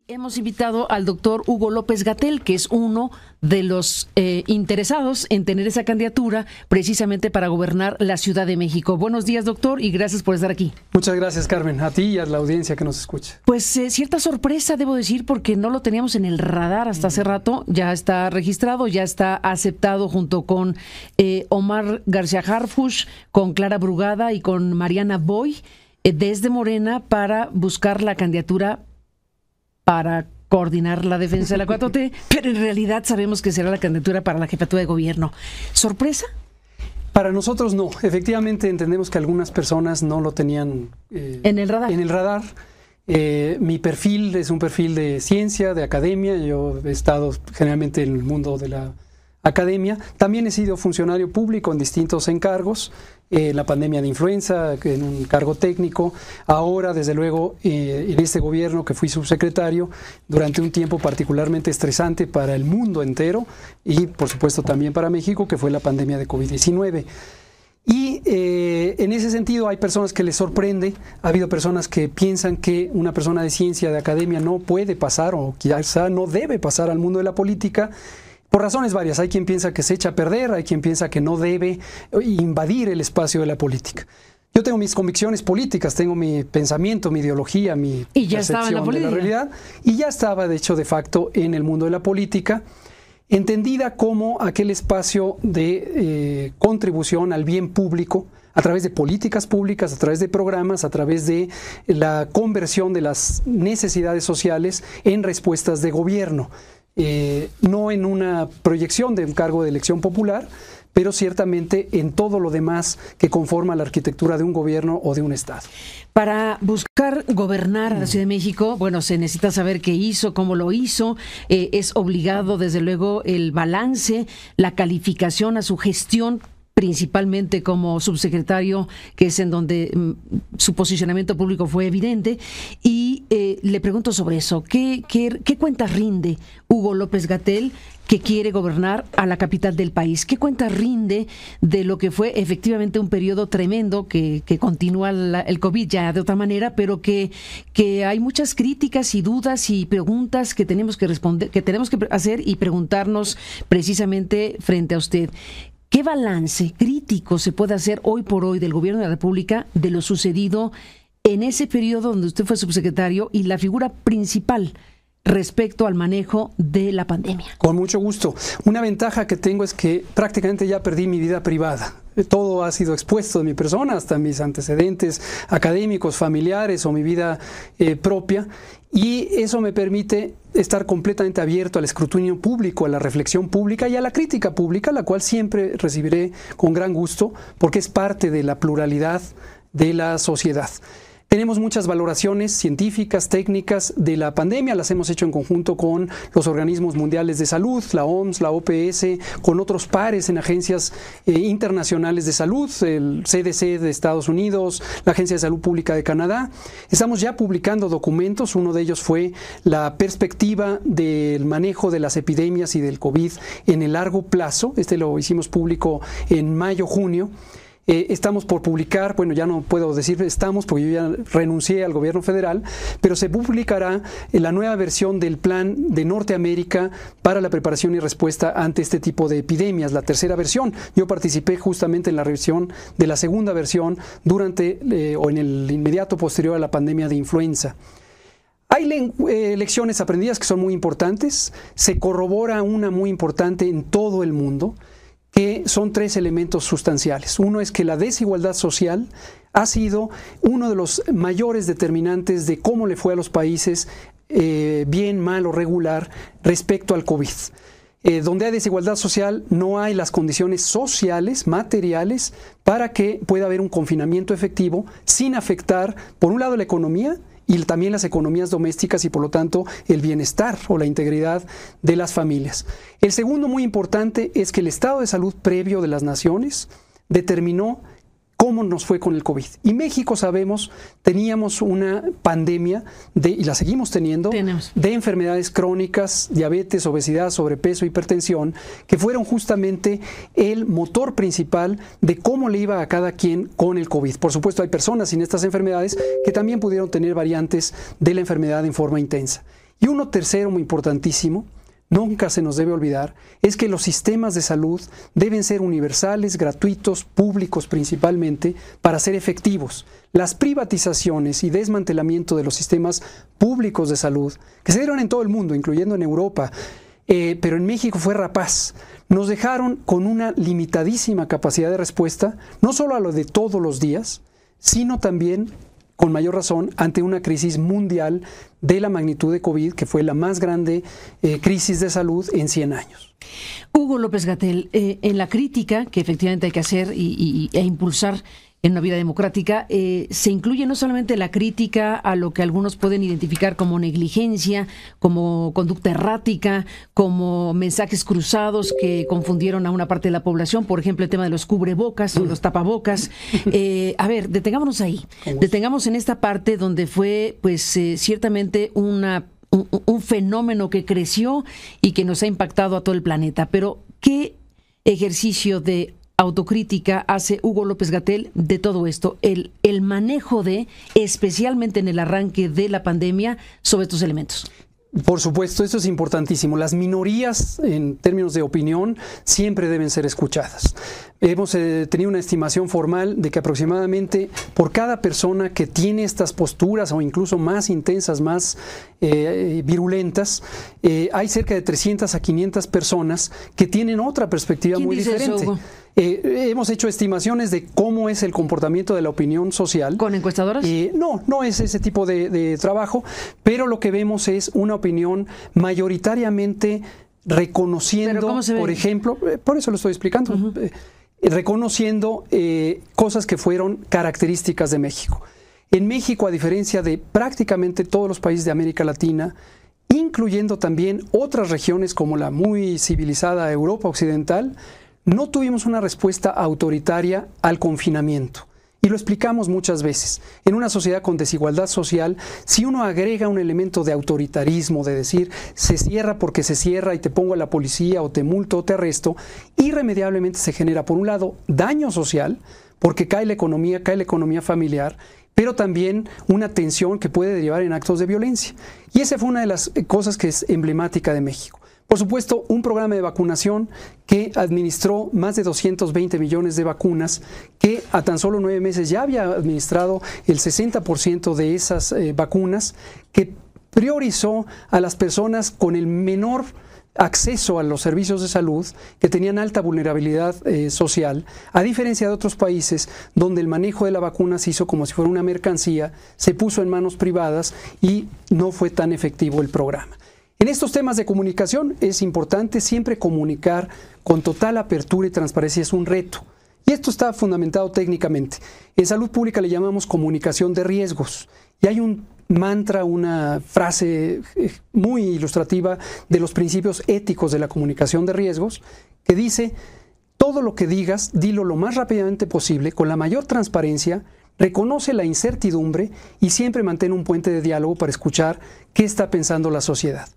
Hemos invitado al doctor Hugo López-Gatell, que es uno de los interesados en tener esa candidatura precisamente para gobernar la Ciudad de México. Buenos días, doctor, y gracias por estar aquí. Muchas gracias, Carmen, a ti y a la audiencia que nos escucha. Pues cierta sorpresa, debo decir, porque no lo teníamos en el radar hasta hace rato. Ya está registrado, ya está aceptado junto con Omar García Harfuch, con Clara Brugada y con Mariana Boy, desde Morena, para buscar la candidatura para coordinar la defensa de la 4T, pero en realidad sabemos que será la candidatura para la jefatura de gobierno. ¿Sorpresa? Para nosotros no. Efectivamente entendemos que algunas personas no lo tenían en el radar. Mi perfil es un perfil de ciencia, de academia. Yo he estado generalmente en el mundo de la academia. También he sido funcionario público en distintos encargos. La pandemia de influenza, en un cargo técnico. Ahora, desde luego, en este gobierno que fui subsecretario, durante un tiempo particularmente estresante para el mundo entero y, por supuesto, también para México, que fue la pandemia de COVID-19. Y en ese sentido hay personas que les sorprende, ha habido personas que piensan que una persona de ciencia, de academia, no puede pasar o quizá no debe pasar al mundo de la política. Por razones varias, hay quien piensa que se echa a perder, hay quien piensa que no debe invadir el espacio de la política. Yo tengo mis convicciones políticas, tengo mi pensamiento, mi ideología, mi percepción de la realidad, y ya estaba, de hecho, de facto en el mundo de la política, entendida como aquel espacio de contribución al bien público, a través de políticas públicas, a través de programas, a través de la conversión de las necesidades sociales en respuestas de gobierno. No en una proyección de un cargo de elección popular, pero ciertamente en todo lo demás que conforma la arquitectura de un gobierno o de un Estado. Para buscar gobernar a la Ciudad de México, bueno, se necesita saber qué hizo, cómo lo hizo, es obligado desde luego el balance, la calificación a su gestión, principalmente como subsecretario, que es en donde su posicionamiento público fue evidente, y le pregunto sobre eso. ¿Qué cuentas rinde Hugo López-Gatell, que quiere gobernar a la capital del país? ¿Qué cuenta rinde de lo que fue efectivamente un periodo tremendo que continúa el COVID ya de otra manera, pero que hay muchas críticas y dudas y preguntas que tenemos que responder, que tenemos que hacer y preguntarnos precisamente frente a usted? ¿Qué balance crítico se puede hacer hoy por hoy del gobierno de la República de lo sucedido en ese periodo donde usted fue subsecretario y la figura principal respecto al manejo de la pandemia? Con mucho gusto. Una ventaja que tengo es que prácticamente ya perdí mi vida privada. Todo ha sido expuesto de mi persona, hasta mis antecedentes académicos, familiares o mi vida propia. Y eso me permite estar completamente abierto al escrutinio público, a la reflexión pública y a la crítica pública, la cual siempre recibiré con gran gusto, porque es parte de la pluralidad de la sociedad. Tenemos muchas valoraciones científicas, técnicas de la pandemia, las hemos hecho en conjunto con los organismos mundiales de salud, la OMS, la OPS, con otros pares en agencias internacionales de salud, el CDC de Estados Unidos, la Agencia de Salud Pública de Canadá. Estamos ya publicando documentos, uno de ellos fue la perspectiva del manejo de las epidemias y del COVID en el largo plazo. Este lo hicimos público en mayo, junio. Estamos por publicar, bueno, ya no puedo decir estamos porque yo ya renuncié al gobierno federal, pero se publicará la nueva versión del plan de Norteamérica para la preparación y respuesta ante este tipo de epidemias, la tercera versión. Yo participé justamente en la revisión de la segunda versión durante o en el inmediato posterior a la pandemia de influenza. Hay lecciones aprendidas que son muy importantes, se corrobora una muy importante en todo el mundo, que son tres elementos sustanciales. Uno es que la desigualdad social ha sido uno de los mayores determinantes de cómo le fue a los países, bien, mal o regular, respecto al COVID. Donde hay desigualdad social no hay las condiciones sociales, materiales, para que pueda haber un confinamiento efectivo sin afectar, por un lado, la economía y también las economías domésticas y, por lo tanto, el bienestar o la integridad de las familias. El segundo, muy importante, es que el estado de salud previo de las naciones determinó cómo nos fue con el COVID. Y México, sabemos, teníamos una pandemia, y la seguimos teniendo, de enfermedades crónicas, diabetes, obesidad, sobrepeso, hipertensión, que fueron justamente el motor principal de cómo le iba a cada quien con el COVID. Por supuesto, hay personas sin estas enfermedades que también pudieron tener variantes de la enfermedad en forma intensa. Y uno tercero muy importantísimo, nunca se nos debe olvidar, es que los sistemas de salud deben ser universales, gratuitos, públicos principalmente, para ser efectivos. Las privatizaciones y desmantelamiento de los sistemas públicos de salud, que se dieron en todo el mundo, incluyendo en Europa, pero en México fue rapaz, nos dejaron con una limitadísima capacidad de respuesta, no solo a lo de todos los días, sino también, con mayor razón, ante una crisis mundial de la magnitud de COVID, que fue la más grande crisis de salud en 100 años. Hugo López-Gatell, en la crítica que efectivamente hay que hacer e impulsar en una vida democrática, se incluye no solamente la crítica a lo que algunos pueden identificar como negligencia, como conducta errática, como mensajes cruzados que confundieron a una parte de la población, por ejemplo, el tema de los cubrebocas o los tapabocas. A ver, detengámonos ahí. Detengamos en esta parte donde fue, pues, ciertamente un fenómeno que creció y que nos ha impactado a todo el planeta. Pero, ¿qué ejercicio de autocrítica hace Hugo López-Gatell de todo esto, el manejo especialmente en el arranque de la pandemia, sobre estos elementos? Por supuesto, eso es importantísimo. Las minorías, en términos de opinión, siempre deben ser escuchadas. Hemos tenido una estimación formal de que aproximadamente por cada persona que tiene estas posturas o incluso más intensas, más virulentas, hay cerca de 300 a 500 personas que tienen otra perspectiva muy diferente. Eso, hemos hecho estimaciones de cómo es el comportamiento de la opinión social. ¿Con encuestadoras? No es ese tipo de trabajo, pero lo que vemos es una opinión mayoritariamente reconociendo, por ejemplo, por eso lo estoy explicando, reconociendo cosas que fueron características de México. En México, a diferencia de prácticamente todos los países de América Latina, incluyendo también otras regiones como la muy civilizada Europa Occidental, no tuvimos una respuesta autoritaria al confinamiento. Y lo explicamos muchas veces. En una sociedad con desigualdad social, si uno agrega un elemento de autoritarismo, de decir, se cierra porque se cierra y te pongo a la policía o te multo o te arresto, irremediablemente se genera, por un lado, daño social, porque cae la economía familiar, pero también una tensión que puede derivar en actos de violencia. Y esa fue una de las cosas que es emblemática de México. Por supuesto, un programa de vacunación que administró más de 220 millones de vacunas, que a tan solo 9 meses ya había administrado el 60% de esas vacunas, que priorizó a las personas con el menor acceso a los servicios de salud, que tenían alta vulnerabilidad social, a diferencia de otros países donde el manejo de la vacuna se hizo como si fuera una mercancía, se puso en manos privadas y no fue tan efectivo el programa. En estos temas de comunicación es importante siempre comunicar con total apertura y transparencia, es un reto. Y esto está fundamentado técnicamente. En salud pública le llamamos comunicación de riesgos. Y hay un mantra, una frase muy ilustrativa de los principios éticos de la comunicación de riesgos, que dice: todo lo que digas, dilo lo más rápidamente posible, con la mayor transparencia, reconoce la incertidumbre y siempre mantén un puente de diálogo para escuchar qué está pensando la sociedad.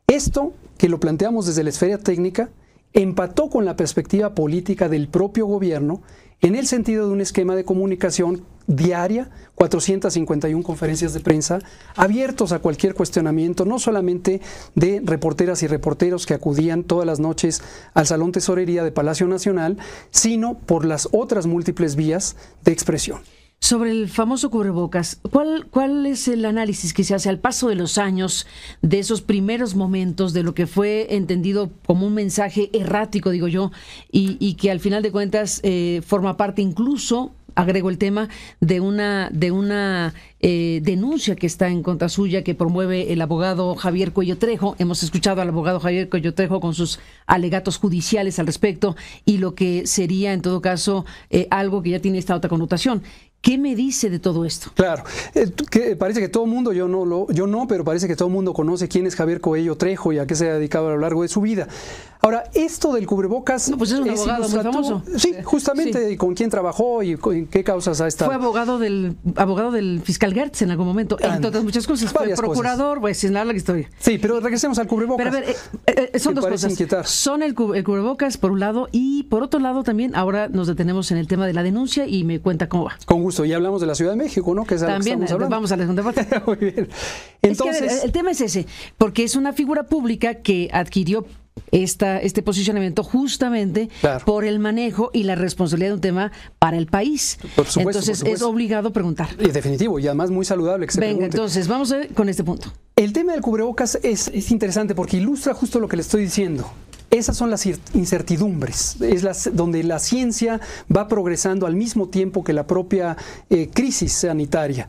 Esto, que lo planteamos desde la esfera técnica, empató con la perspectiva política del propio gobierno en el sentido de un esquema de comunicación diaria, 451 conferencias de prensa, abiertos a cualquier cuestionamiento, no solamente de reporteras y reporteros que acudían todas las noches al Salón Tesorería de Palacio Nacional, sino por las otras múltiples vías de expresión. Sobre el famoso cubrebocas, ¿cuál es el análisis que se hace al paso de los años de esos primeros momentos de lo que fue entendido como un mensaje errático, digo yo, y que al final de cuentas forma parte incluso, agrego el tema, de una denuncia que está en contra suya, que promueve el abogado Javier Cuello Trejo? Hemos escuchado al abogado Javier Cuello Trejo con sus alegatos judiciales al respecto y lo que sería en todo caso algo que ya tiene esta otra connotación. ¿Qué me dice de todo esto? Claro, que parece que todo el mundo, yo no, pero parece que todo el mundo conoce quién es Javier Cuello Trejo y a qué se ha dedicado a lo largo de su vida. Ahora, esto del cubrebocas... No, pues es un abogado muy famoso. Sí, justamente, sí. ¿Con quién trabajó y en qué causas ha estado? Fue abogado del fiscal Gertz en algún momento, entre otras muchas cosas. Fue procurador, pues sin larga historia. Sí, pero regresemos al cubrebocas. Pero a ver, son dos cosas. Inquietar. Son el cubrebocas, por un lado, y por otro lado también, ahora nos detenemos en el tema de la denuncia y me cuenta cómo va. Con gusto. gusto. Ya hablamos de la Ciudad de México, ¿no? Que es también, que estamos vamos a la segunda parte. Muy bien. Entonces, es que el tema es ese, porque es una figura pública que adquirió este posicionamiento justamente por el manejo y la responsabilidad de un tema para el país. Por supuesto, entonces es obligado preguntar. Definitivo, y además muy saludable que se pregunte. Entonces vamos a ver con este punto. El tema del cubrebocas es interesante porque ilustra justo lo que le estoy diciendo. Esas son las incertidumbres, donde la ciencia va progresando al mismo tiempo que la propia crisis sanitaria.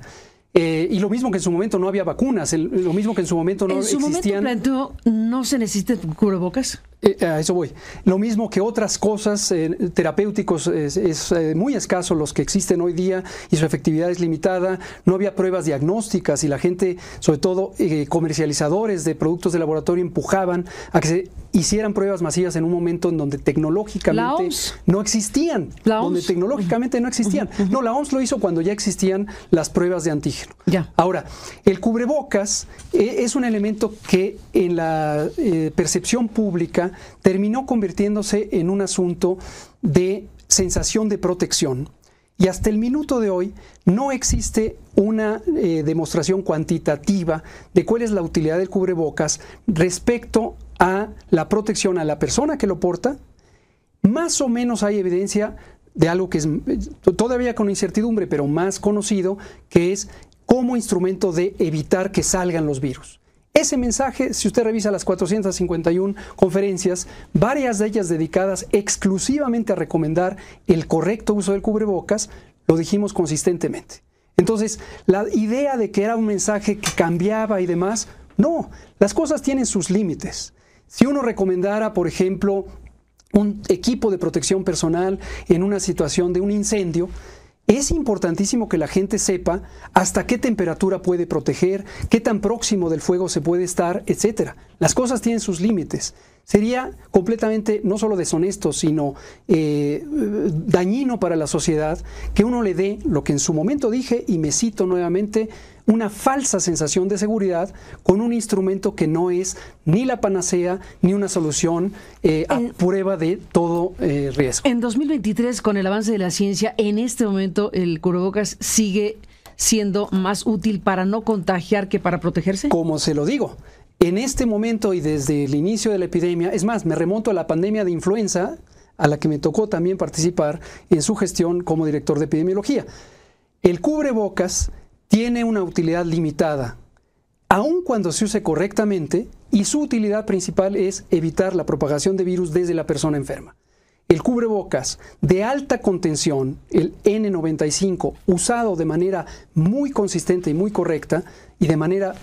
Y lo mismo que en su momento no había vacunas, lo mismo que en su momento no existían... ¿En su momento planteó no se necesita cubrebocas? A eso voy. Lo mismo que otras cosas terapéuticos, es muy escaso los que existen hoy día y su efectividad es limitada. No había pruebas diagnósticas y la gente, sobre todo comercializadores de productos de laboratorio, empujaban a que se hicieran pruebas masivas en un momento en donde tecnológicamente no existían. Donde tecnológicamente no existían. No, la OMS lo hizo cuando ya existían las pruebas de antígeno. Ahora, el cubrebocas es un elemento que en la percepción pública terminó convirtiéndose en un asunto de sensación de protección. Y hasta el minuto de hoy no existe una demostración cuantitativa de cuál es la utilidad del cubrebocas respecto a la protección a la persona que lo porta. Más o menos hay evidencia de algo que es todavía con incertidumbre, pero más conocido, que es como instrumento de evitar que salgan los virus. Ese mensaje, si usted revisa las 451 conferencias, varias de ellas dedicadas exclusivamente a recomendar el correcto uso del cubrebocas, lo dijimos consistentemente. Entonces, la idea de que era un mensaje que cambiaba y demás, no, las cosas tienen sus límites. Si uno recomendara, por ejemplo, un equipo de protección personal en una situación de un incendio, es importantísimo que la gente sepa hasta qué temperatura puede proteger, qué tan próximo del fuego se puede estar, etc. Las cosas tienen sus límites. Sería completamente no solo deshonesto, sino dañino para la sociedad que uno le dé lo que en su momento dije, y me cito nuevamente, una falsa sensación de seguridad con un instrumento que no es ni la panacea ni una solución a prueba de todo riesgo. En 2023, con el avance de la ciencia, en este momento el cubrebocas sigue siendo más útil para no contagiar que para protegerse. Como se lo digo, en este momento y desde el inicio de la epidemia, es más, me remonto a la pandemia de influenza, a la que me tocó también participar en su gestión como director de epidemiología. El cubrebocas tiene una utilidad limitada, aun cuando se use correctamente, y su utilidad principal es evitar la propagación de virus desde la persona enferma. El cubrebocas de alta contención, el N95, usado de manera muy consistente y muy correcta y de manera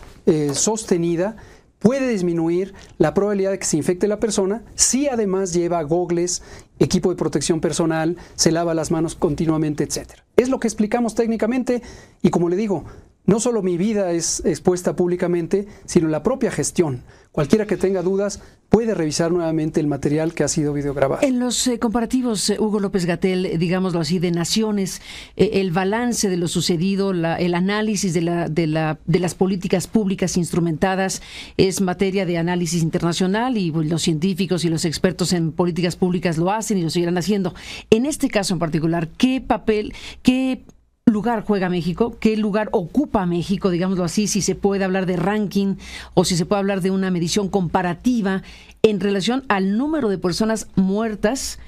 sostenida, puede disminuir la probabilidad de que se infecte la persona si además lleva gogles, equipo de protección personal, se lava las manos continuamente, etc. Es lo que explicamos técnicamente y, como le digo, no solo mi vida es expuesta públicamente, sino la propia gestión. Cualquiera que tenga dudas puede revisar nuevamente el material que ha sido videograbado. En los comparativos, Hugo López-Gatell, digámoslo así, de naciones, el balance de lo sucedido, el análisis de las políticas públicas instrumentadas es materia de análisis internacional y los científicos y los expertos en políticas públicas lo hacen y lo seguirán haciendo. En este caso en particular, ¿qué lugar juega México? ¿Qué lugar ocupa México, digámoslo así, si se puede hablar de ranking o si se puede hablar de una medición comparativa en relación al número de personas muertas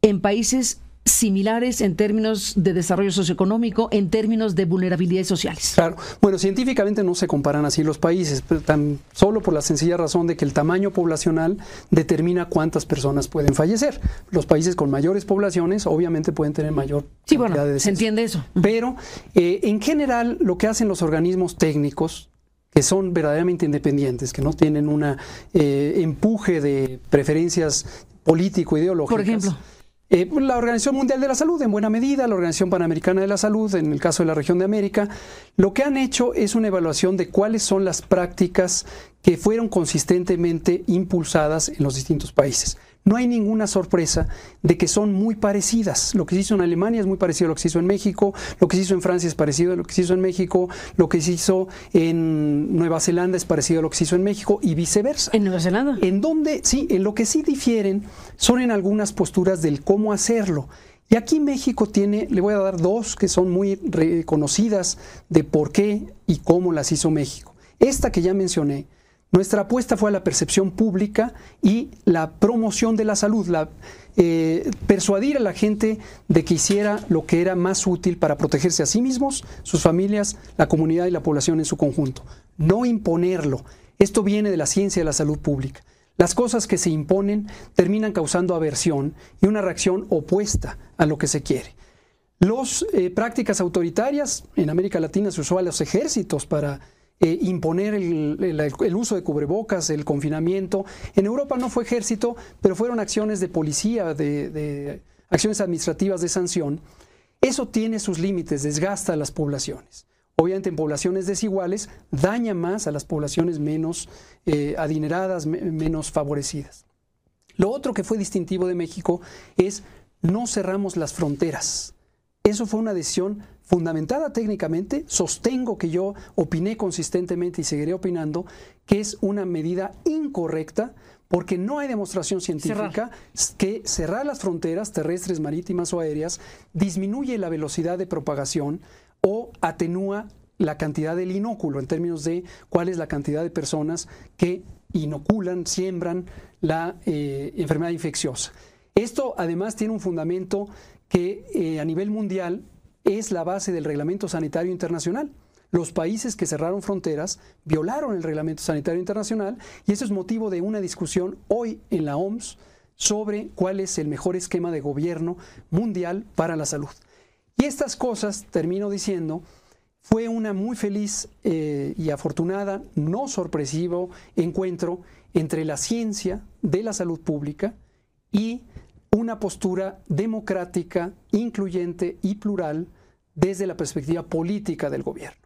en países similares en términos de desarrollo socioeconómico, en términos de vulnerabilidades sociales? Claro, bueno, científicamente no se comparan así los países, pero tan solo por la sencilla razón de que el tamaño poblacional determina cuántas personas pueden fallecer. Los países con mayores poblaciones obviamente pueden tener mayor cantidad de decesos. Se entiende eso. Pero en general lo que hacen los organismos técnicos, que son verdaderamente independientes, que no tienen un empuje de preferencias político-ideológicas. Por ejemplo, la Organización Mundial de la Salud, en buena medida, la Organización Panamericana de la Salud, en el caso de la región de América, lo que han hecho es una evaluación de cuáles son las prácticas que fueron consistentemente impulsadas en los distintos países. No hay ninguna sorpresa de que son muy parecidas. Lo que se hizo en Alemania es muy parecido a lo que se hizo en México, lo que se hizo en Francia es parecido a lo que se hizo en México, lo que se hizo en Nueva Zelanda es parecido a lo que se hizo en México y viceversa. ¿En Nueva Zelanda? En lo que sí difieren son en algunas posturas del cómo hacerlo. Y aquí México tiene, le voy a dar dos que son muy reconocidas de por qué y cómo las hizo México. Esta que ya mencioné, nuestra apuesta fue a la percepción pública y la promoción de la salud, persuadir a la gente de que hiciera lo que era más útil para protegerse a sí mismos, sus familias, la comunidad y la población en su conjunto. No imponerlo. Esto viene de la ciencia de la salud pública. Las cosas que se imponen terminan causando aversión y una reacción opuesta a lo que se quiere. Las prácticas autoritarias, en América Latina se usó a los ejércitos para imponer el uso de cubrebocas, el confinamiento. En Europa no fue ejército, pero fueron acciones de policía, de acciones administrativas de sanción. Eso tiene sus límites, desgasta a las poblaciones. Obviamente en poblaciones desiguales daña más a las poblaciones menos adineradas, menos favorecidas. Lo otro que fue distintivo de México es no cerramos las fronteras. Eso fue una decisión fundamentada técnicamente. Sostengo que yo opiné consistentemente y seguiré opinando que es una medida incorrecta porque no hay demostración científica que cerrar las fronteras terrestres, marítimas o aéreas disminuye la velocidad de propagación o atenúa la cantidad del inóculo en términos de cuál es la cantidad de personas que inoculan, siembran la enfermedad infecciosa. Esto además tiene un fundamento que a nivel mundial es la base del Reglamento Sanitario Internacional. Los países que cerraron fronteras violaron el Reglamento Sanitario Internacional y eso es motivo de una discusión hoy en la OMS sobre cuál es el mejor esquema de gobierno mundial para la salud. Y estas cosas, termino diciendo, fue una muy feliz y afortunada, no sorpresivo encuentro entre la ciencia de la salud pública y una postura democrática, incluyente y plural desde la perspectiva política del gobierno.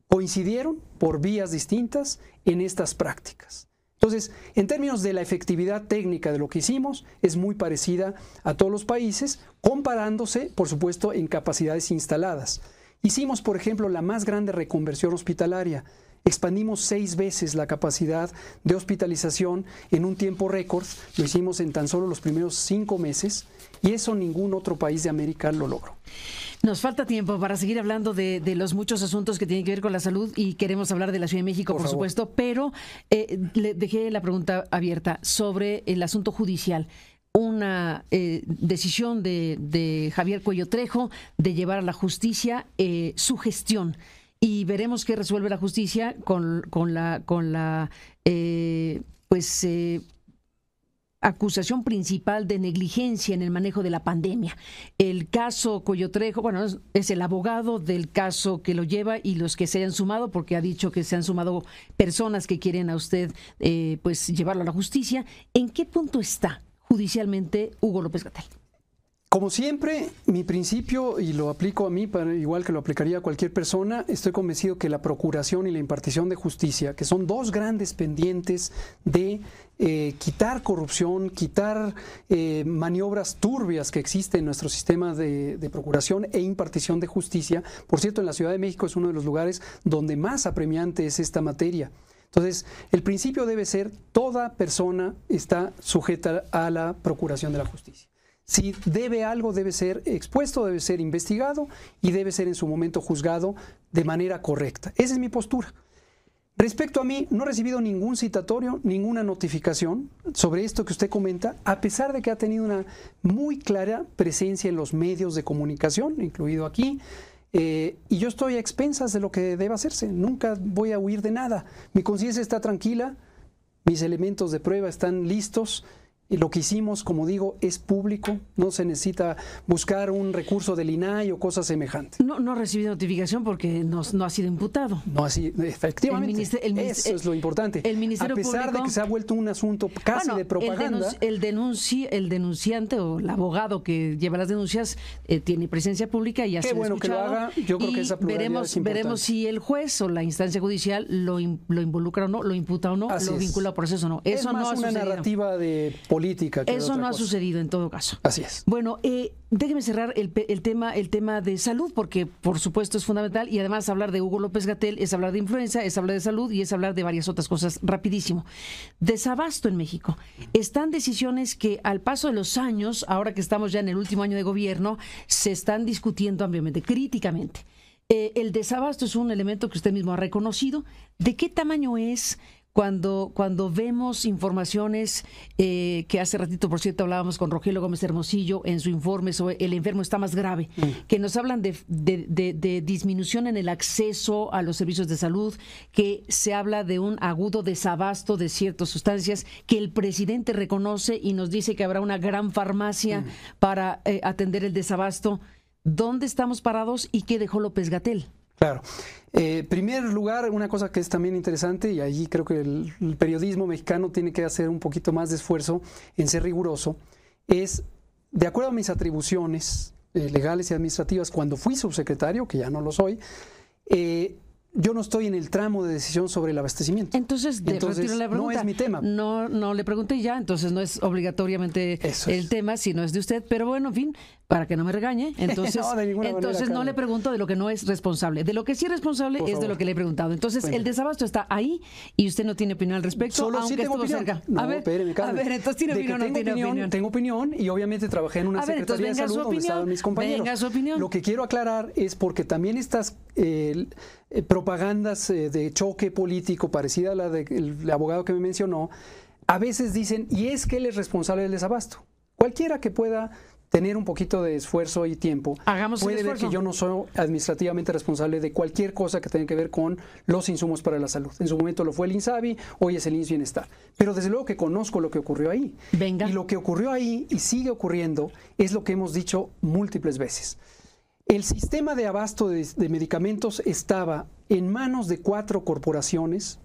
Coincidieron por vías distintas en estas prácticas. Entonces, en términos de la efectividad técnica de lo que hicimos, es muy parecida a todos los países, comparándose, por supuesto, en capacidades instaladas. Hicimos, por ejemplo, la más grande reconversión hospitalaria. Expandimos 6 veces la capacidad de hospitalización en un tiempo récord. Lo hicimos en tan solo los primeros 5 meses y eso ningún otro país de América lo logró. Nos falta tiempo para seguir hablando de los muchos asuntos que tienen que ver con la salud y queremos hablar de la Ciudad de México, por supuesto, pero le dejé la pregunta abierta sobre el asunto judicial. Una decisión de Javier Cuello Trejo de llevar a la justicia su gestión. Y veremos qué resuelve la justicia con la acusación principal de negligencia en el manejo de la pandemia. El caso Cuello Trejo, bueno, es el abogado del caso que lo lleva y los que se han sumado, porque ha dicho que se han sumado personas que quieren a usted llevarlo a la justicia. ¿En qué punto está judicialmente Hugo López-Gatell? Como siempre, mi principio, y lo aplico a mí, igual que lo aplicaría a cualquier persona, estoy convencido que la procuración y la impartición de justicia, que son dos grandes pendientes de quitar corrupción, quitar maniobras turbias que existen en nuestro sistema de procuración e impartición de justicia. Por cierto, en la Ciudad de México es uno de los lugares donde más apremiante es esta materia. Entonces, el principio debe ser: toda persona está sujeta a la procuración de la justicia. Si debe algo, debe ser expuesto, debe ser investigado y debe ser en su momento juzgado de manera correcta. Esa es mi postura. Respecto a mí, no he recibido ningún citatorio, ninguna notificación sobre esto que usted comenta, a pesar de que ha tenido una muy clara presencia en los medios de comunicación, incluido aquí, y yo estoy a expensas de lo que debe hacerse. Nunca voy a huir de nada. Mi conciencia está tranquila, mis elementos de prueba están listos. Y lo que hicimos, como digo, es público, no se necesita buscar un recurso del INAI o cosas semejantes. No ha recibido notificación porque no ha sido imputado. No así, efectivamente. Eso es lo importante. El Ministerio Público, a pesar de que se ha vuelto un asunto casi de propaganda. El denunciante o el abogado que lleva las denuncias tiene presencia pública y ya se ha escuchado. Qué bueno que lo haga. Yo creo que esa pluralidad es importante. Veremos si el juez o la instancia judicial lo involucra o no, lo imputa o no, lo vincula a proceso o no. Eso es más no ha una sucedido. Narrativa de política política. Que eso no ha sucedido en todo caso. Así es. Bueno, déjeme cerrar el tema de salud, porque por supuesto es fundamental, y además hablar de Hugo López-Gatell es hablar de influenza, es hablar de salud y es hablar de varias otras cosas. Rapidísimo. Desabasto en México. Están decisiones que al paso de los años, ahora que estamos ya en el último año de gobierno, se están discutiendo ampliamente, críticamente. El desabasto es un elemento que usted mismo ha reconocido. ¿De qué tamaño es cuando vemos informaciones que hace ratito, por cierto, hablábamos con Rogelio Gómez Hermosillo en su informe sobre el enfermo está más grave, que nos hablan de disminución en el acceso a los servicios de salud, que se habla de un agudo desabasto de ciertas sustancias, que el presidente reconoce y nos dice que habrá una gran farmacia para atender el desabasto? ¿Dónde estamos parados y qué dejó López-Gatell? Claro. Primer lugar, una cosa que es también interesante, y allí creo que el periodismo mexicano tiene que hacer un poquito más de esfuerzo en ser riguroso, es, de acuerdo a mis atribuciones legales y administrativas, cuando fui subsecretario, que ya no lo soy, yo no estoy en el tramo de decisión sobre el abastecimiento. Entonces retiro la pregunta. No es mi tema. No le pregunté ya, entonces no es obligatoriamente el tema, si no es de usted. Pero bueno, en fin, para que no me regañe, entonces no le pregunto de lo que no es responsable. De lo que sí es responsable es de lo que le he preguntado. Entonces, el desabasto está ahí y usted no tiene opinión al respecto, solo aunque sí tengo estuvo opinión. cerca. No, a ver, entonces ¿tiene opinión o no tiene opinión? Tengo opinión y obviamente trabajé en una Secretaría de Salud donde estaban mis compañeros. Venga su opinión. Lo que quiero aclarar es porque también estas propagandas de choque político parecida a la del abogado que me mencionó, a veces dicen, y es que él es responsable del desabasto. Cualquiera que pueda tener un poquito de esfuerzo y tiempo puede ver que yo no soy administrativamente responsable de cualquier cosa que tenga que ver con los insumos para la salud. En su momento lo fue el INSABI, hoy es el IMSS Bienestar. Pero desde luego que conozco lo que ocurrió ahí. Venga. Y lo que ocurrió ahí y sigue ocurriendo es lo que hemos dicho múltiples veces. El sistema de abasto de medicamentos estaba en manos de 4 corporaciones,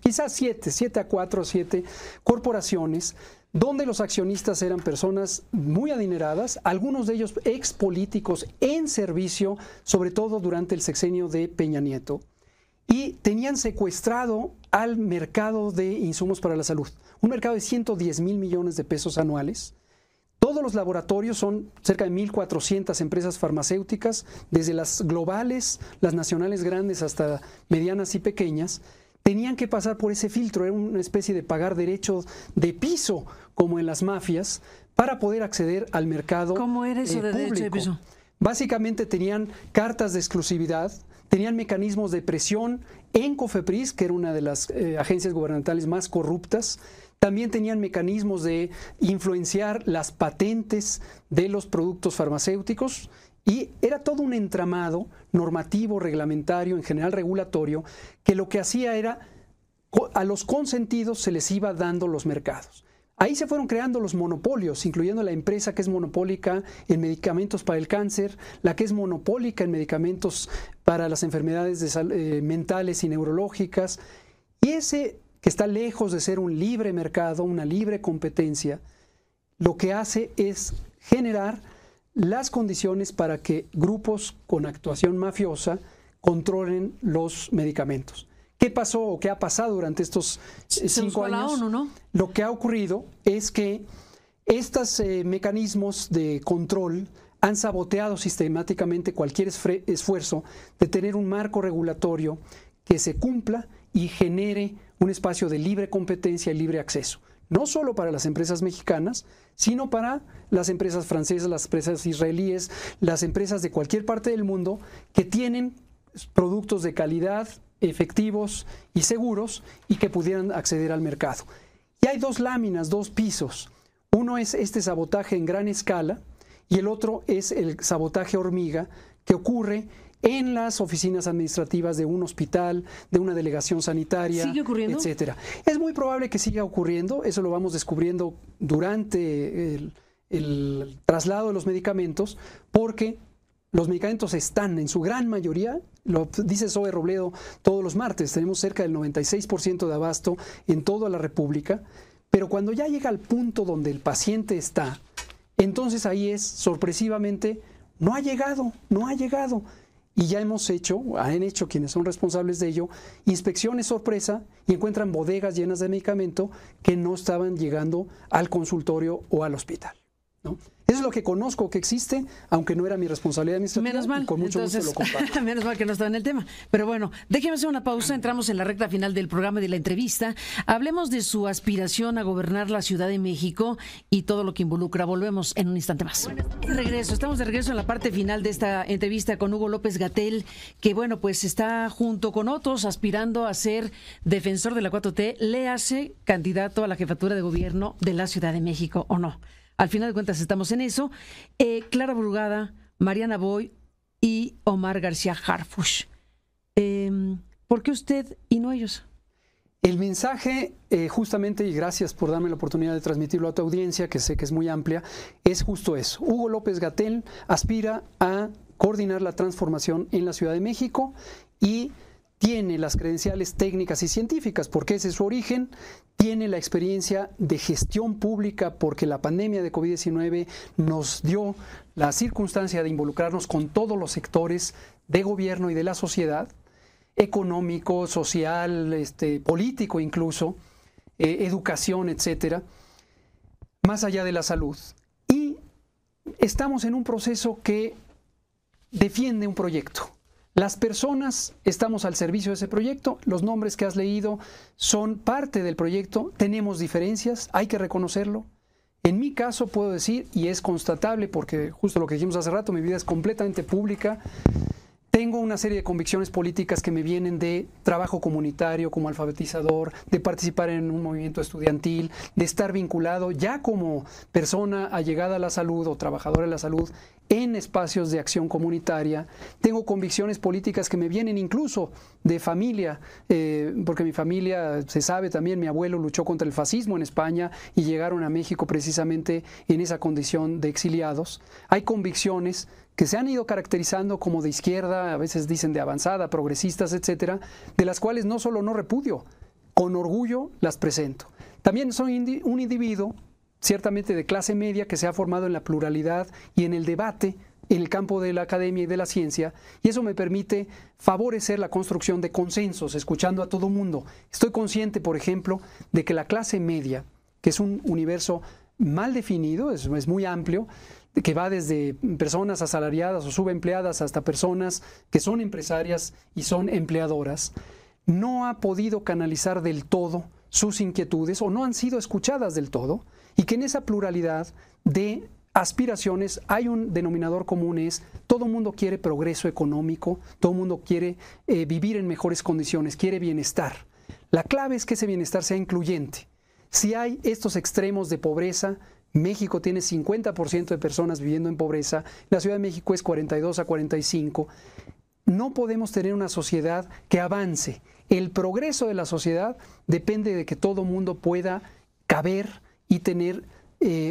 quizás 7 a 4 o 7 corporaciones, donde los accionistas eran personas muy adineradas, algunos de ellos ex políticos en servicio, sobre todo durante el sexenio de Peña Nieto, y tenían secuestrado al mercado de insumos para la salud, un mercado de 110,000 millones de pesos anuales. Todos los laboratorios son cerca de 1,400 empresas farmacéuticas, desde las globales, las nacionales grandes hasta medianas y pequeñas, tenían que pasar por ese filtro, era una especie de pagar derechos de piso, como en las mafias, para poder acceder al mercado público. ¿Cómo era eso de derecho de piso? Básicamente tenían cartas de exclusividad, tenían mecanismos de presión en COFEPRIS, que era una de las agencias gubernamentales más corruptas. También tenían mecanismos de influenciar las patentes de los productos farmacéuticos y era todo un entramado normativo, reglamentario, en general regulatorio, que lo que hacía era a los consentidos se les iba dando los mercados. Ahí se fueron creando los monopolios, incluyendo la empresa que es monopólica en medicamentos para el cáncer, la que es monopólica en medicamentos para las enfermedades mentales y neurológicas, y ese que está lejos de ser un libre mercado, una libre competencia, lo que hace es generar las condiciones para que grupos con actuación mafiosa controlen los medicamentos. ¿Qué pasó o qué ha pasado durante estos 5 años? La ONU, ¿no? Lo que ha ocurrido es que estos mecanismos de control han saboteado sistemáticamente cualquier esfuerzo de tener un marco regulatorio que se cumpla y genere un espacio de libre competencia y libre acceso, no solo para las empresas mexicanas, sino para las empresas francesas, las empresas israelíes, las empresas de cualquier parte del mundo que tienen productos de calidad, efectivos y seguros y que pudieran acceder al mercado. Y hay 2 láminas, 2 pisos. Uno es este sabotaje en gran escala y el otro es el sabotaje hormiga que ocurre en las oficinas administrativas de un hospital, de una delegación sanitaria, ¿sigue ocurriendo? Etcétera. Es muy probable que siga ocurriendo, eso lo vamos descubriendo durante el traslado de los medicamentos, porque los medicamentos están en su gran mayoría, lo dice Zoe Robledo todos los martes, tenemos cerca del 96% de abasto en toda la República, pero cuando ya llega al punto donde el paciente está, entonces ahí es sorpresivamente, no ha llegado. y ya han hecho quienes son responsables de ello, inspecciones sorpresa y encuentran bodegas llenas de medicamento que no estaban llegando al consultorio o al hospital, ¿no? Eso es lo que conozco que existe, aunque no era mi responsabilidad administrativa. Menos mal. Y con mucho Entonces, gusto lo comparto. menos mal que no estaba en el tema. Pero bueno, déjeme hacer una pausa. Entramos en la recta final del programa y de la entrevista. Hablemos de su aspiración a gobernar la Ciudad de México y todo lo que involucra. Volvemos en un instante más. Bueno, estamos de regreso en la parte final de esta entrevista con Hugo López-Gatell, que bueno, pues está junto con otros aspirando a ser defensor de la 4T. ¿Le hace candidato a la jefatura de gobierno de la Ciudad de México o no? Al final de cuentas estamos en eso. Clara Brugada, Mariana Boy y Omar García Harfuch. ¿Por qué usted y no ellos? El mensaje, justamente, y gracias por darme la oportunidad de transmitirlo a tu audiencia, que sé que es muy amplia, es justo eso. Hugo López-Gatell aspira a coordinar la transformación en la Ciudad de México y tiene las credenciales técnicas y científicas, porque ese es su origen, tiene la experiencia de gestión pública, porque la pandemia de COVID-19 nos dio la circunstancia de involucrarnos con todos los sectores de gobierno y de la sociedad, económico, social, político incluso, educación, etcétera, más allá de la salud. Y estamos en un proceso que defiende un proyecto. Las personas estamos al servicio de ese proyecto, los nombres que has leído son parte del proyecto, tenemos diferencias, hay que reconocerlo. En mi caso puedo decir, y es constatable porque justo lo que dijimos hace rato, mi vida es completamente pública, tengo una serie de convicciones políticas que me vienen de trabajo comunitario como alfabetizador, de participar en un movimiento estudiantil, de estar vinculado ya como persona allegada a la salud o trabajadora de la salud en espacios de acción comunitaria. Tengo convicciones políticas que me vienen incluso de familia, porque mi familia, se sabe también, mi abuelo luchó contra el fascismo en España y llegaron a México precisamente en esa condición de exiliados. Hay convicciones que se han ido caracterizando como de izquierda, a veces dicen de avanzada, progresistas, etcétera, de las cuales no solo no repudio, con orgullo las presento. También soy un individuo, ciertamente de clase media, que se ha formado en la pluralidad y en el debate en el campo de la academia y de la ciencia, y eso me permite favorecer la construcción de consensos, escuchando a todo mundo. Estoy consciente, por ejemplo, de que la clase media, que es un universo mal definido, es muy amplio, que va desde personas asalariadas o subempleadas hasta personas que son empresarias y son empleadoras, no ha podido canalizar del todo sus inquietudes o no han sido escuchadas del todo, y que en esa pluralidad de aspiraciones hay un denominador común, es todo el mundo quiere progreso económico, todo el mundo quiere vivir en mejores condiciones, quiere bienestar. La clave es que ese bienestar sea incluyente. Si hay estos extremos de pobreza, México tiene 50% de personas viviendo en pobreza, la Ciudad de México es 42 a 45. No podemos tener una sociedad que avance. El progreso de la sociedad depende de que todo mundo pueda caber y tener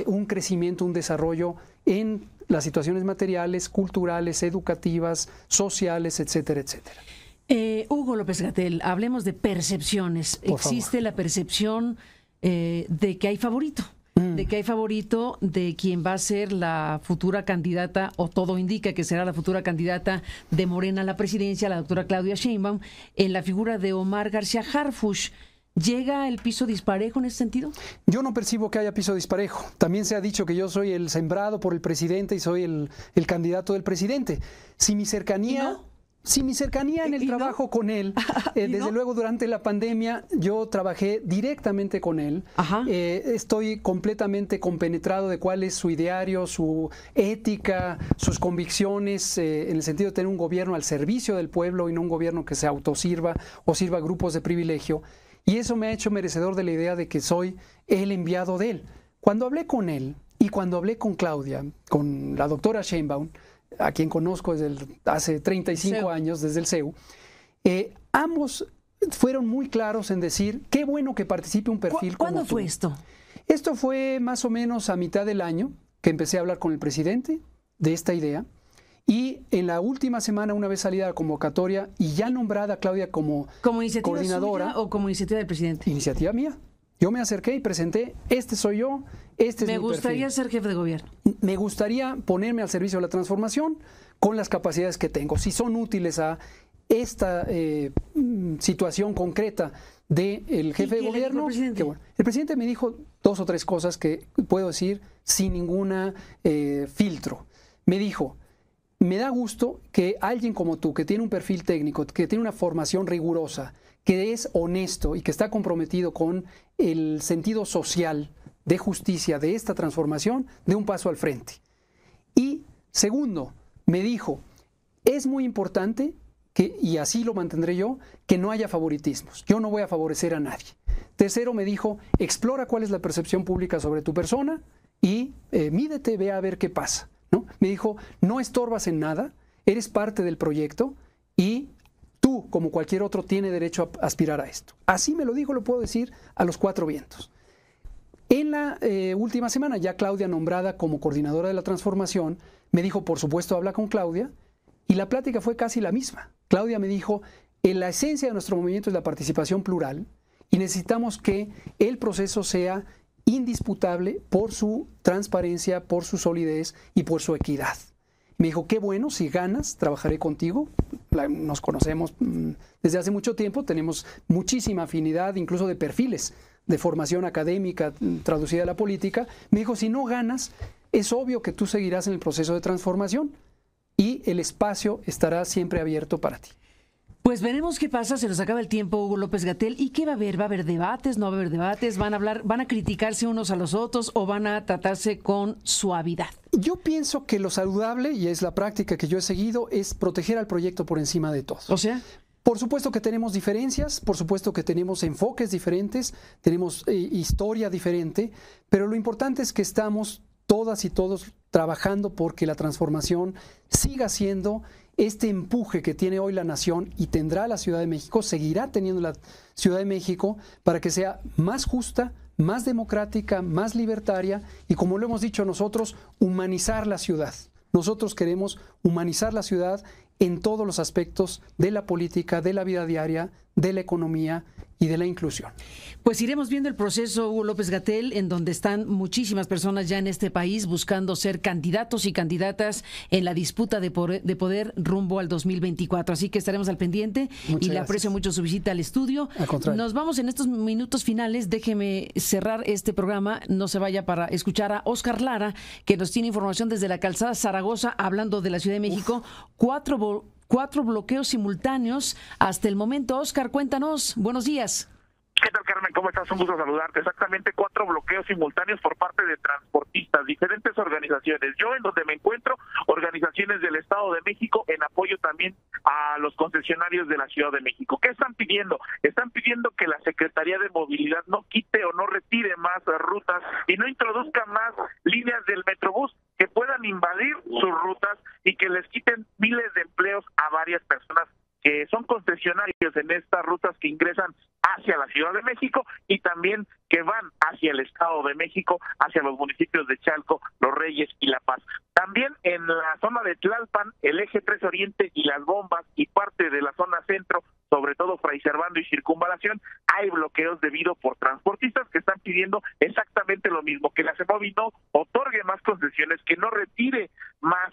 un crecimiento, un desarrollo en las situaciones materiales, culturales, educativas, sociales, etcétera, etcétera. Hugo López-Gatell, hablemos de percepciones. Existe la percepción de que hay favorito. De que hay favorito de quien va a ser la futura candidata, o todo indica que será la futura candidata de Morena a la presidencia, la doctora Claudia Sheinbaum, en la figura de Omar García Harfuch. ¿Llega el piso disparejo en ese sentido? Yo no percibo que haya piso disparejo. También se ha dicho que yo soy el sembrado por el presidente y soy el candidato del presidente. Si mi cercanía... Si mi cercanía en el trabajo con él, desde luego durante la pandemia yo trabajé directamente con él, estoy completamente compenetrado de cuál es su ideario, su ética, sus convicciones, en el sentido de tener un gobierno al servicio del pueblo y no un gobierno que se autosirva o sirva a grupos de privilegio, y eso me ha hecho merecedor de la idea de que soy el enviado de él. Cuando hablé con él y cuando hablé con Claudia, con la doctora Sheinbaum, a quien conozco desde hace 35 años, desde el CEU, ambos fueron muy claros en decir, qué bueno que participe un perfil como tú. ¿Cuándo fue esto? Esto fue más o menos a mitad del año, que empecé a hablar con el presidente de esta idea, y en la última semana, una vez salida la convocatoria, y ya nombrada Claudia como iniciativa coordinadora. ¿Suya o como iniciativa del presidente? Iniciativa mía. Yo me acerqué y presenté, este soy yo, este es mi perfil. Me gustaría ser jefe de gobierno. Me gustaría ponerme al servicio de la transformación con las capacidades que tengo, si son útiles a esta situación concreta del jefe de gobierno. Que, bueno, el presidente me dijo 2 o 3 cosas que puedo decir sin ninguna filtro. Me dijo: me da gusto que alguien como tú, que tiene un perfil técnico, que tiene una formación rigurosa, que es honesto y que está comprometido con el sentido social de justicia de esta transformación, dé un paso al frente. Y segundo, me dijo: es muy importante que, y así lo mantendré yo, que no haya favoritismos. Yo no voy a favorecer a nadie. Tercero, me dijo: explora cuál es la percepción pública sobre tu persona y mídete, ve a ver qué pasa, ¿no? Me dijo: no estorbas en nada, eres parte del proyecto y tú, como cualquier otro, tiene derecho a aspirar a esto. Así me lo dijo, lo puedo decir a los 4 vientos. En la última semana, ya Claudia, nombrada como coordinadora de la transformación, me dijo: por supuesto, habla con Claudia, y la plática fue casi la misma. Claudia me dijo: la esencia de nuestro movimiento es la participación plural y necesitamos que el proceso sea indisputable por su transparencia, por su solidez y por su equidad. Me dijo: qué bueno, si ganas, trabajaré contigo. Nos conocemos desde hace mucho tiempo, tenemos muchísima afinidad, incluso de perfiles, de formación académica traducida a la política. Me dijo: si no ganas, es obvio que tú seguirás en el proceso de transformación y el espacio estará siempre abierto para ti. Pues veremos qué pasa, se nos acaba el tiempo, Hugo López-Gatell. ¿Y qué va a haber? ¿Va a haber debates? ¿No va a haber debates? ¿Van a hablar, van a criticarse unos a los otros o van a tratarse con suavidad? Yo pienso que lo saludable, y es la práctica que yo he seguido, es proteger al proyecto por encima de todo. O sea, por supuesto que tenemos diferencias, por supuesto que tenemos enfoques diferentes, tenemos historia diferente, pero lo importante es que estamos todas y todos trabajando porque la transformación siga siendo este empuje que tiene hoy la nación y tendrá la Ciudad de México, seguirá teniendo la Ciudad de México, para que sea más justa, más democrática, más libertaria y, como lo hemos dicho nosotros, humanizar la ciudad. Nosotros queremos humanizar la ciudad en todos los aspectos de la política, de la vida diaria, de la economía y de la inclusión. Pues iremos viendo el proceso, Hugo López-Gatell, en donde están muchísimas personas ya en este país buscando ser candidatos y candidatas en la disputa de poder rumbo al 2024. Así que estaremos al pendiente. Muchas le aprecio mucho su visita al estudio. Al contrario. Nos vamos en estos minutos finales. Déjeme cerrar este programa. No se vaya para escuchar a Óscar Lara, que nos tiene información desde la calzada Zaragoza, hablando de la Ciudad de México. Cuatro bloqueos simultáneos hasta el momento. Óscar, cuéntanos. Buenos días. ¿Qué tal, Carmen? ¿Cómo estás? Un gusto saludarte. Exactamente 4 bloqueos simultáneos por parte de transportistas, diferentes organizaciones. Yo, en donde me encuentro, organizaciones del Estado de México, en apoyo también a los concesionarios de la Ciudad de México. ¿Qué están pidiendo? Están pidiendo que la Secretaría de Movilidad no quite o no retire más rutas y no introduzca más líneas del Metrobús que puedan invadir sus rutas y que les quiten miles de empleos a varias personas que son concesionarios en estas rutas que ingresan hacia la Ciudad de México y también que van hacia el Estado de México, hacia los municipios de Chalco, Los Reyes y La Paz. También en la zona de Tlalpan, el eje 3 Oriente y Las Bombas y parte de la zona centro, sobre todo Fray Servando y Circunvalación, hay bloqueos debido por transportistas que están pidiendo exactamente lo mismo, que la CEMOVI no otorgue más concesiones, que no retire más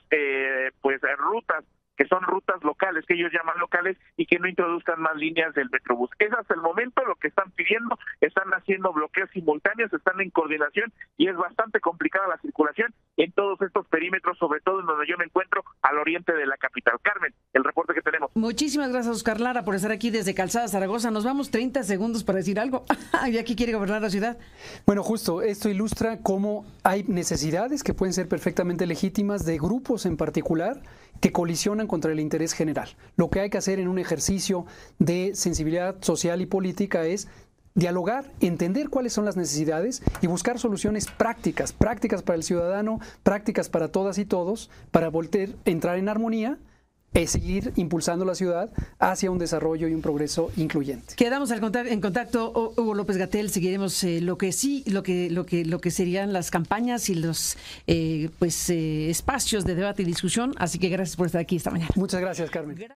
rutas que son rutas locales, que ellos llaman locales, y que no introduzcan más líneas del Metrobús. Es hasta el momento lo que están pidiendo, están haciendo bloqueos simultáneos, están en coordinación, y es bastante complicada la circulación en todos estos perímetros, sobre todo en donde yo me encuentro, al oriente de la capital. Carmen, el reporte que tenemos. Muchísimas gracias, Óscar Lara, por estar aquí desde Calzada Zaragoza. Nos vamos 30 segundos para decir algo. ¿Y aquí quiere gobernar la ciudad? Bueno, justo, esto ilustra cómo hay necesidades que pueden ser perfectamente legítimas de grupos en particular que colisionan contra el interés general. Lo que hay que hacer en un ejercicio de sensibilidad social y política es dialogar, entender cuáles son las necesidades y buscar soluciones prácticas para el ciudadano, prácticas para todas y todos, para entrar en armonía y seguir impulsando la ciudad hacia un desarrollo y un progreso incluyente. Quedamos en contacto, Hugo López-Gatell. Seguiremos lo que serían las campañas y los espacios de debate y discusión. Así que gracias por estar aquí esta mañana. Muchas gracias, Carmen.